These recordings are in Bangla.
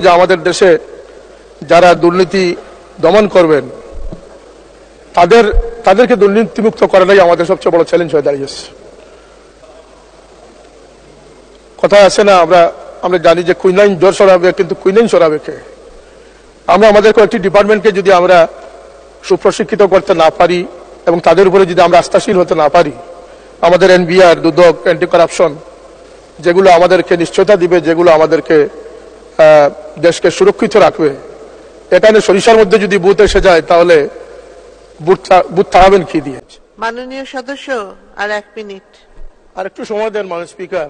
যে আমাদের দেশে যারা দুর্নীতি দমন করবেন তাদেরকে দুর্নীতিমুক্ত করাটাই আমাদের সবচেয়ে বড় চ্যালেঞ্জ হয়ে দাঁড়িয়েছে। কথায় আছে না, আমরা জানি যে কুইনাইন জোর সরাবে, কিন্তু কুইনাইন সরাবে কে? আমরা আমাদের কয়েকটি ডিপার্টমেন্টকে যদি আমরা সুপ্রশিক্ষিত করতে না পারি এবং তাদের উপরে যদি আমরা আস্থাশীল হতে না পারি, আমাদের এনবিআর, দুদক, অ্যান্টি কারাপশন যেগুলো আমাদেরকে নিশ্চয়তা দিবে, যেগুলো আমাদেরকে দেশকে সুরক্ষিত রাখবে, এখানে সরিষার মধ্যে যদি বুথ এসে যায় তাহলে বুথ থামাবেন কি দিয়ে? মাননীয় সদস্য আর 1 মিনিট। আর একটু সময় দেন মাননীয় স্পিকার।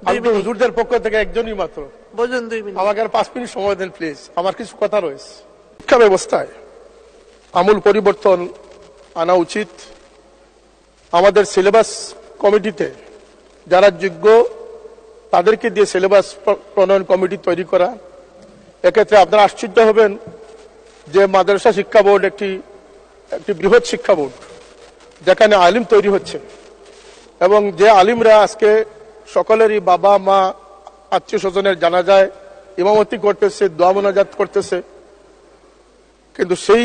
আমি তো হুজুরদের পক্ষ থেকে একজনই মাত্র, বলুন 2 মিনিট। আমাকে আর 5 মিনিট সময় দেন প্লিজ, আমার কিছু কথা রয়েছে। শিক্ষা ব্যবস্থায় আমূল পরিবর্তন আনা উচিত। আমাদের সিলেবাস কমিটিতে যারা যোগ্য তাদেরকে দিয়ে সিলেবাস প্রণয়ন কমিটি তৈরি করা। এক্ষেত্রে আপনারা আশ্চর্য হবেন যে মাদ্রাসা শিক্ষা বোর্ড একটি বৃহৎ শিক্ষা বোর্ড, যেখানে আলিম তৈরি হচ্ছে এবং যে আলিমরা আজকে সকলেরই বাবা মা আত্মীয় স্বজনের জানাজায় ইমামতি করতেছে, দোয়া মোনাজাত করতেছে, কিন্তু সেই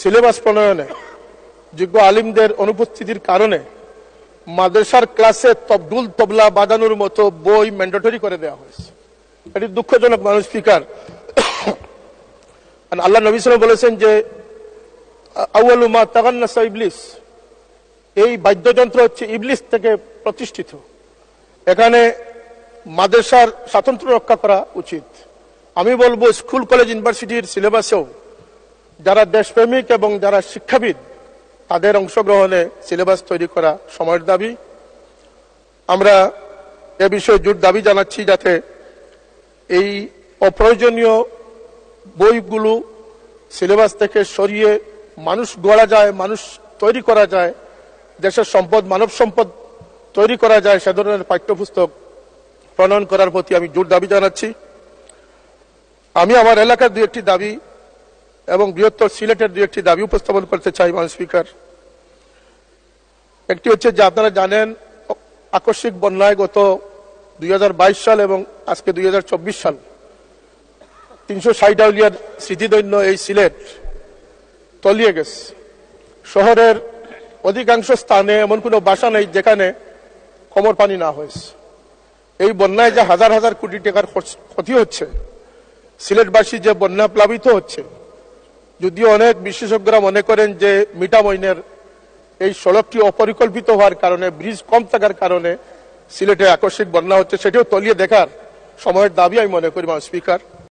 সিলেবাস প্রণয়নে যোগ্য আলিমদের অনুপস্থিতির কারণে মাদ্রাসার ক্লাসে তবদুল তবলা বাজানোর মতো বই ম্যান্ডেটরি করে দেওয়া হয়েছে। এটি দুঃখজনক মাননীয় স্পিকার। আল্লাহ নবী সাল্লাল্লাহু আলাইহি ওয়াসাল্লাম বলেছেন যে আউয়ালু মা তাগান্নাসা ইবলিস, এই বাদ্যযন্ত্র হচ্ছে ইবলিস থেকে প্রতিষ্ঠিত। এখানে মাদ্রাসার স্বাতন্ত্র্য রক্ষা করা উচিত। আমি বলবো স্কুল কলেজ ইউনিভার্সিটির সিলেবাসেও যারা দেশপ্রেমিক এবং যারা শিক্ষাবিদ তাদের অংশগ্রহণে সিলেবাস তৈরি করা সময়ের দাবি। আমরা এ বিষয়ে জোর দাবি জানাচ্ছি যাতে এই অপ্রয়োজনীয় বইগুলো সিলেবাস থেকে সরিয়ে মানুষ গড়া যায়, মানুষ তৈরি করা যায়, দেশের সম্পদ, মানব সম্পদ তৈরি করা যায়, সে ধরনের পাঠ্যপুস্তক প্রণয়ন করার প্রতি আমি জোর দাবি জানাচ্ছি। আমি আমার এলাকার 2-1টি দাবি এবং বৃহত্তর সিলেটের 2-1টি দাবি উপস্থাপন করতে চাই মাননীয় স্পিকার। একটি হচ্ছে যে আপনারা জানেন আকস্মিক বন্যায় গত 2022 সাল এবং আজকে 2024 সাল 360 আউলিয়ার স্মৃতিধন্য এই সিলেট তলিয়ে গেছে। শহরের অধিকাংশ স্থানে এমন কোনো বাসা নেই যেখানে কোমর পানি না হয়েছে। এই বন্যায় যে হাজার হাজার কোটি টাকার ক্ষতি হচ্ছে, সিলেটবাসী যে বন্যা প্লাবিত হচ্ছে, যদিও অনেক বিশেষজ্ঞরা মনে করেন যে মিঠামইনের এই সড়কটি অপরিকল্পিত হওয়ার কারণে, ব্রিজ কম থাকার কারণে সিলেটে আকস্মিক বন্যা হচ্ছে, সেটিও তলিয়ে দেখার সময়ের দাবি আমি মনে করি মাননীয় স্পিকার।